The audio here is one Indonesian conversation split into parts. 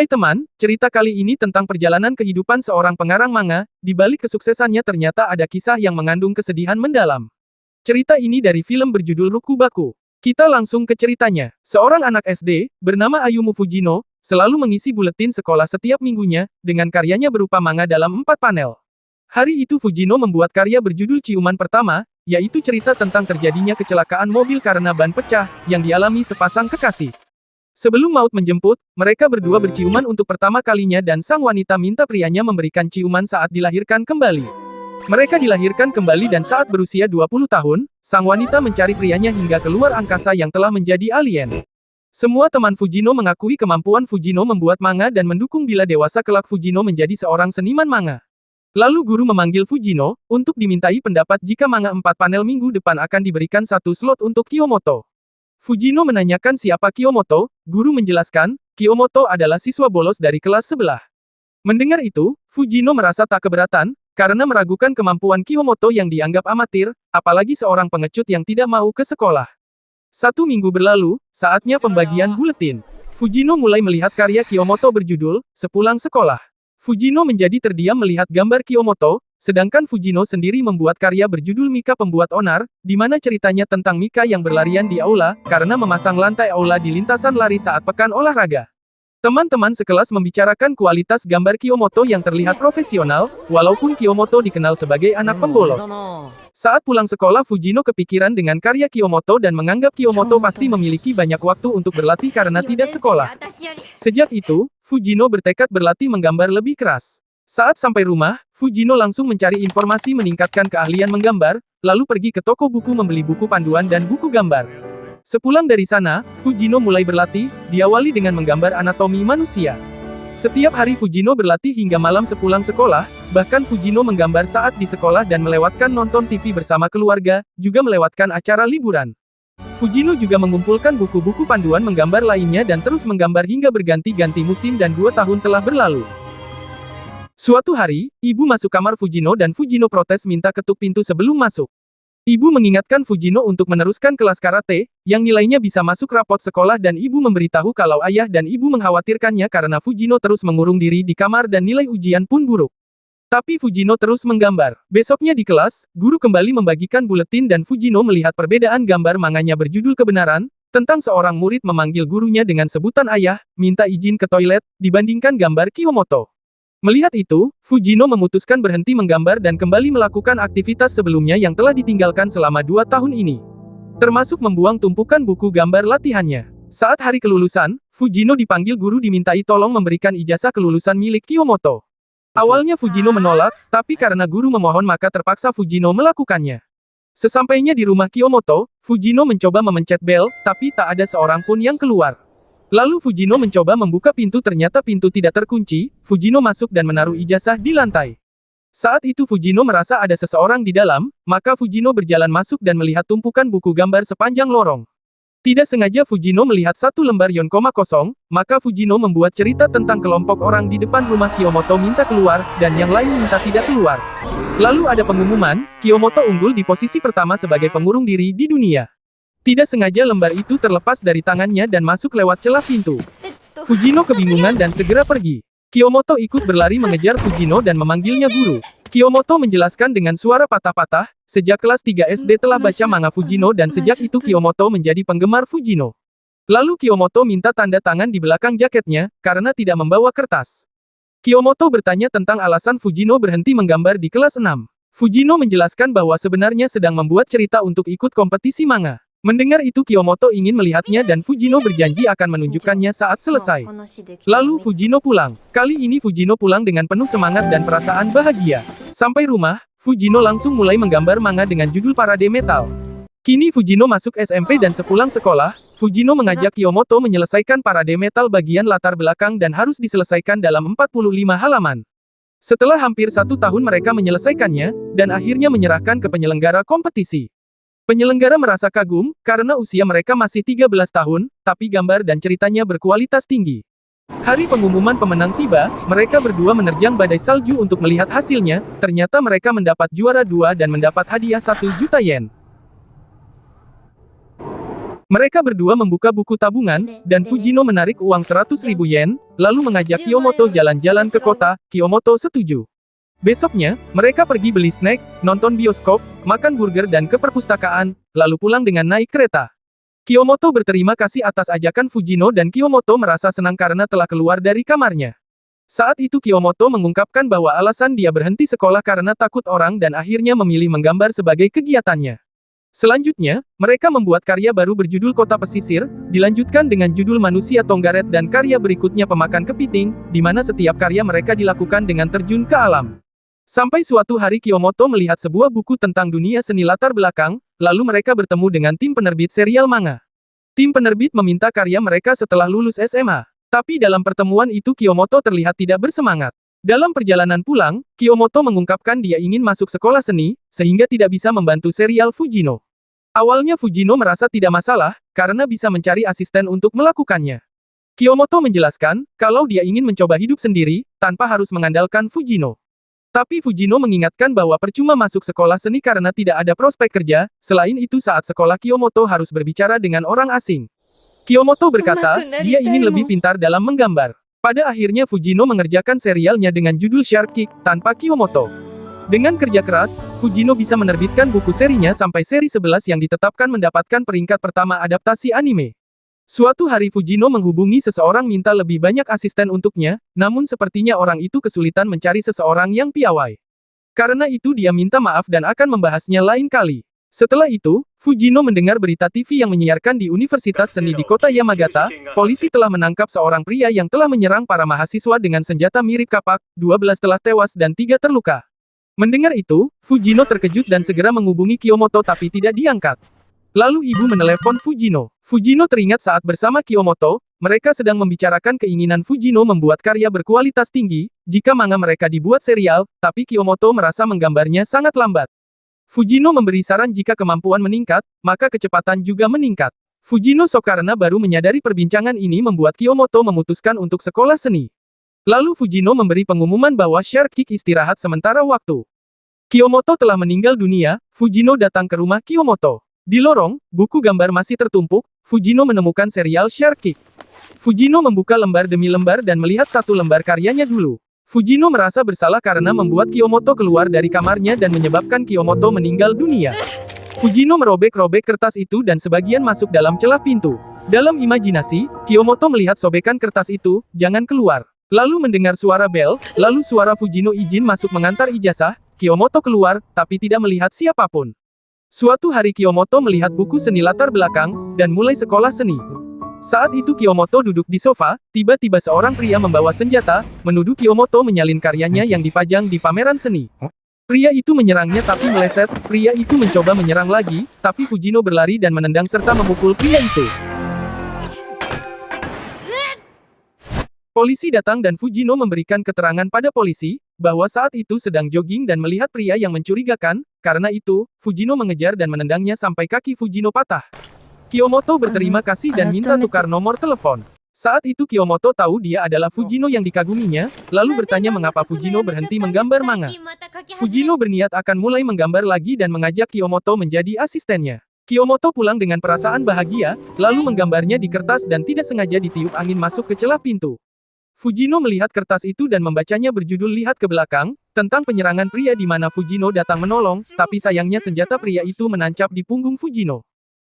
Hai teman, cerita kali ini tentang perjalanan kehidupan seorang pengarang manga. Di balik kesuksesannya ternyata ada kisah yang mengandung kesedihan mendalam. Cerita ini dari film berjudul Rokubaku. Kita langsung ke ceritanya. Seorang anak SD, bernama Ayumu Fujino, selalu mengisi buletin sekolah setiap minggunya, dengan karyanya berupa manga dalam 4 panel. Hari itu Fujino membuat karya berjudul Ciuman Pertama, yaitu cerita tentang terjadinya kecelakaan mobil karena ban pecah, yang dialami sepasang kekasih. Sebelum maut menjemput, mereka berdua berciuman untuk pertama kalinya dan sang wanita minta prianya memberikan ciuman saat dilahirkan kembali. Mereka dilahirkan kembali dan saat berusia 20 tahun, sang wanita mencari prianya hingga keluar angkasa yang telah menjadi alien. Semua teman Fujino mengakui kemampuan Fujino membuat manga dan mendukung bila dewasa kelak Fujino menjadi seorang seniman manga. Lalu guru memanggil Fujino, untuk dimintai pendapat jika manga 4 panel minggu depan akan diberikan 1 slot untuk Kiyomoto. Fujino menanyakan siapa Kiyomoto, guru menjelaskan, Kiyomoto adalah siswa bolos dari kelas sebelah. Mendengar itu, Fujino merasa tak keberatan, karena meragukan kemampuan Kiyomoto yang dianggap amatir, apalagi seorang pengecut yang tidak mau ke sekolah. 1 minggu berlalu, saatnya pembagian buletin. Fujino mulai melihat karya Kiyomoto berjudul, Sepulang Sekolah. Fujino menjadi terdiam melihat gambar Kiyomoto, sedangkan Fujino sendiri membuat karya berjudul Mika Pembuat Onar, di mana ceritanya tentang Mika yang berlarian di aula, karena memasang lantai aula di lintasan lari saat pekan olahraga. Teman-teman sekelas membicarakan kualitas gambar Kiyomoto yang terlihat profesional, walaupun Kiyomoto dikenal sebagai anak pembolos. Saat pulang sekolah Fujino kepikiran dengan karya Kiyomoto dan menganggap Kiyomoto pasti memiliki banyak waktu untuk berlatih karena tidak sekolah. Sejak itu, Fujino bertekad berlatih menggambar lebih keras. Saat sampai rumah, Fujino langsung mencari informasi meningkatkan keahlian menggambar, lalu pergi ke toko buku membeli buku panduan dan buku gambar. Sepulang dari sana, Fujino mulai berlatih, diawali dengan menggambar anatomi manusia. Setiap hari Fujino berlatih hingga malam sepulang sekolah, bahkan Fujino menggambar saat di sekolah dan melewatkan nonton TV bersama keluarga, juga melewatkan acara liburan. Fujino juga mengumpulkan buku-buku panduan menggambar lainnya dan terus menggambar hingga berganti-ganti musim dan 2 tahun telah berlalu. Suatu hari, ibu masuk kamar Fujino dan Fujino protes minta ketuk pintu sebelum masuk. Ibu mengingatkan Fujino untuk meneruskan kelas karate, yang nilainya bisa masuk rapot sekolah dan ibu memberitahu kalau ayah dan ibu mengkhawatirkannya karena Fujino terus mengurung diri di kamar dan nilai ujian pun buruk. Tapi Fujino terus menggambar. Besoknya di kelas, guru kembali membagikan buletin dan Fujino melihat perbedaan gambar manganya berjudul Kebenaran, tentang seorang murid memanggil gurunya dengan sebutan ayah, minta izin ke toilet, dibandingkan gambar Kiyomoto. Melihat itu, Fujino memutuskan berhenti menggambar dan kembali melakukan aktivitas sebelumnya yang telah ditinggalkan selama 2 tahun ini. Termasuk membuang tumpukan buku gambar latihannya. Saat hari kelulusan, Fujino dipanggil guru dimintai tolong memberikan ijazah kelulusan milik Kiyomoto. Awalnya Fujino menolak, tapi karena guru memohon maka terpaksa Fujino melakukannya. Sesampainya di rumah Kiyomoto, Fujino mencoba memencet bel, tapi tak ada seorang pun yang keluar. Lalu Fujino mencoba membuka pintu ternyata pintu tidak terkunci, Fujino masuk dan menaruh ijazah di lantai. Saat itu Fujino merasa ada seseorang di dalam, maka Fujino berjalan masuk dan melihat tumpukan buku gambar sepanjang lorong. Tidak sengaja Fujino melihat 1 lembar yonkoma kosong, maka Fujino membuat cerita tentang kelompok orang di depan rumah Kiyomoto minta keluar, dan yang lain minta tidak keluar. Lalu ada pengumuman, Kiyomoto unggul di posisi pertama sebagai pengurung diri di dunia. Tidak sengaja lembar itu terlepas dari tangannya dan masuk lewat celah pintu. Fujino kebingungan dan segera pergi. Kiyomoto ikut berlari mengejar Fujino dan memanggilnya guru. Kiyomoto menjelaskan dengan suara patah-patah, sejak kelas 3 SD telah baca manga Fujino dan sejak itu Kiyomoto menjadi penggemar Fujino. Lalu Kiyomoto minta tanda tangan di belakang jaketnya, karena tidak membawa kertas. Kiyomoto bertanya tentang alasan Fujino berhenti menggambar di kelas 6. Fujino menjelaskan bahwa sebenarnya sedang membuat cerita untuk ikut kompetisi manga. Mendengar itu Kiyomoto ingin melihatnya dan Fujino berjanji akan menunjukkannya saat selesai. Lalu Fujino pulang. Kali ini Fujino pulang dengan penuh semangat dan perasaan bahagia. Sampai rumah, Fujino langsung mulai menggambar manga dengan judul Parade Metal. Kini Fujino masuk SMP dan sepulang sekolah, Fujino mengajak Kiyomoto menyelesaikan Parade Metal bagian latar belakang dan harus diselesaikan dalam 45 halaman. Setelah hampir 1 tahun mereka menyelesaikannya, dan akhirnya menyerahkan ke penyelenggara kompetisi. Penyelenggara merasa kagum, karena usia mereka masih 13 tahun, tapi gambar dan ceritanya berkualitas tinggi. Hari pengumuman pemenang tiba, mereka berdua menerjang badai salju untuk melihat hasilnya, ternyata mereka mendapat juara 2 dan mendapat hadiah 1 juta yen. Mereka berdua membuka buku tabungan, dan Fujino menarik uang 100.000 yen, lalu mengajak Kiyomoto jalan-jalan ke kota. Kiyomoto setuju. Besoknya, mereka pergi beli snack, nonton bioskop, makan burger dan ke perpustakaan, lalu pulang dengan naik kereta. Kiyomoto berterima kasih atas ajakan Fujino dan Kiyomoto merasa senang karena telah keluar dari kamarnya. Saat itu Kiyomoto mengungkapkan bahwa alasan dia berhenti sekolah karena takut orang dan akhirnya memilih menggambar sebagai kegiatannya. Selanjutnya, mereka membuat karya baru berjudul Kota Pesisir, dilanjutkan dengan judul Manusia Tonggaret dan karya berikutnya Pemakan Kepiting, di mana setiap karya mereka dilakukan dengan terjun ke alam. Sampai suatu hari Kiyomoto melihat sebuah buku tentang dunia seni latar belakang, lalu mereka bertemu dengan tim penerbit serial manga. Tim penerbit meminta karya mereka setelah lulus SMA. Tapi dalam pertemuan itu Kiyomoto terlihat tidak bersemangat. Dalam perjalanan pulang, Kiyomoto mengungkapkan dia ingin masuk sekolah seni, sehingga tidak bisa membantu serial Fujino. Awalnya Fujino merasa tidak masalah, karena bisa mencari asisten untuk melakukannya. Kiyomoto menjelaskan, kalau dia ingin mencoba hidup sendiri, tanpa harus mengandalkan Fujino. Tapi Fujino mengingatkan bahwa percuma masuk sekolah seni karena tidak ada prospek kerja, selain itu saat sekolah Kiyomoto harus berbicara dengan orang asing. Kiyomoto berkata, dia ingin lebih pintar dalam menggambar. Pada akhirnya Fujino mengerjakan serialnya dengan judul Shark Kick, tanpa Kiyomoto. Dengan kerja keras, Fujino bisa menerbitkan buku serinya sampai seri 11 yang ditetapkan mendapatkan peringkat pertama adaptasi anime. Suatu hari Fujino menghubungi seseorang minta lebih banyak asisten untuknya, namun sepertinya orang itu kesulitan mencari seseorang yang piawai. Karena itu dia minta maaf dan akan membahasnya lain kali. Setelah itu, Fujino mendengar berita TV yang menyiarkan di Universitas Seni di kota Yamagata, polisi telah menangkap seorang pria yang telah menyerang para mahasiswa dengan senjata mirip kapak, 12 telah tewas dan 3 terluka. Mendengar itu, Fujino terkejut dan segera menghubungi Kiyomoto tapi tidak diangkat. Lalu ibu menelepon Fujino. Fujino teringat saat bersama Kiyomoto, mereka sedang membicarakan keinginan Fujino membuat karya berkualitas tinggi, jika manga mereka dibuat serial, tapi Kiyomoto merasa menggambarnya sangat lambat. Fujino memberi saran jika kemampuan meningkat, maka kecepatan juga meningkat. Fujino shock karena baru menyadari perbincangan ini membuat Kiyomoto memutuskan untuk sekolah seni. Lalu Fujino memberi pengumuman bahwa Shark Kick istirahat sementara waktu. Kiyomoto telah meninggal dunia, Fujino datang ke rumah Kiyomoto. Di lorong, buku gambar masih tertumpuk, Fujino menemukan serial Shark Kick. Fujino membuka lembar demi lembar dan melihat satu lembar karyanya dulu. Fujino merasa bersalah karena membuat Kiyomoto keluar dari kamarnya dan menyebabkan Kiyomoto meninggal dunia. Fujino merobek-robek kertas itu dan sebagian masuk dalam celah pintu. Dalam imajinasi, Kiyomoto melihat sobekan kertas itu, jangan keluar. Lalu mendengar suara bel, lalu suara Fujino izin masuk mengantar ijazah, Kiyomoto keluar, tapi tidak melihat siapapun. Suatu hari Kiyomoto melihat buku seni latar belakang, dan mulai sekolah seni. Saat itu Kiyomoto duduk di sofa, tiba-tiba seorang pria membawa senjata, menuduh Kiyomoto menyalin karyanya yang dipajang di pameran seni. Pria itu menyerangnya tapi meleset, pria itu mencoba menyerang lagi, tapi Fujino berlari dan menendang serta memukul pria itu. Polisi datang dan Fujino memberikan keterangan pada polisi, bahwa saat itu sedang jogging dan melihat pria yang mencurigakan, karena itu, Fujino mengejar dan menendangnya sampai kaki Fujino patah. Kiyomoto berterima kasih dan minta tukar nomor telepon. Saat itu Kiyomoto tahu dia adalah Fujino yang dikaguminya, lalu bertanya mengapa Fujino berhenti menggambar manga. Fujino berniat akan mulai menggambar lagi dan mengajak Kiyomoto menjadi asistennya. Kiyomoto pulang dengan perasaan bahagia, lalu menggambarnya di kertas dan tidak sengaja ditiup angin masuk ke celah pintu. Fujino melihat kertas itu dan membacanya berjudul Lihat ke Belakang, tentang penyerangan pria di mana Fujino datang menolong, tapi sayangnya senjata pria itu menancap di punggung Fujino.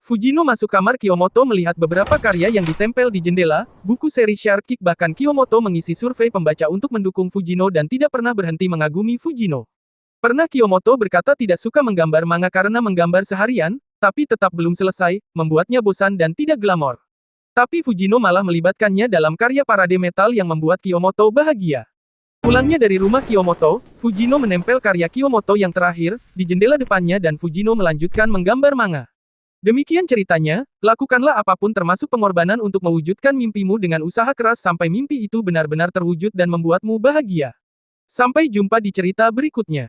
Fujino masuk kamar Kiyomoto melihat beberapa karya yang ditempel di jendela, buku seri Shark Kick bahkan Kiyomoto mengisi survei pembaca untuk mendukung Fujino dan tidak pernah berhenti mengagumi Fujino. Pernah Kiyomoto berkata tidak suka menggambar manga karena menggambar seharian, tapi tetap belum selesai, membuatnya bosan dan tidak glamor. Tapi Fujino malah melibatkannya dalam karya parade metal yang membuat Kiyomoto bahagia. Pulangnya dari rumah Kiyomoto, Fujino menempel karya Kiyomoto yang terakhir, di jendela depannya dan Fujino melanjutkan menggambar manga. Demikian ceritanya, lakukanlah apapun termasuk pengorbanan untuk mewujudkan mimpimu dengan usaha keras sampai mimpi itu benar-benar terwujud dan membuatmu bahagia. Sampai jumpa di cerita berikutnya.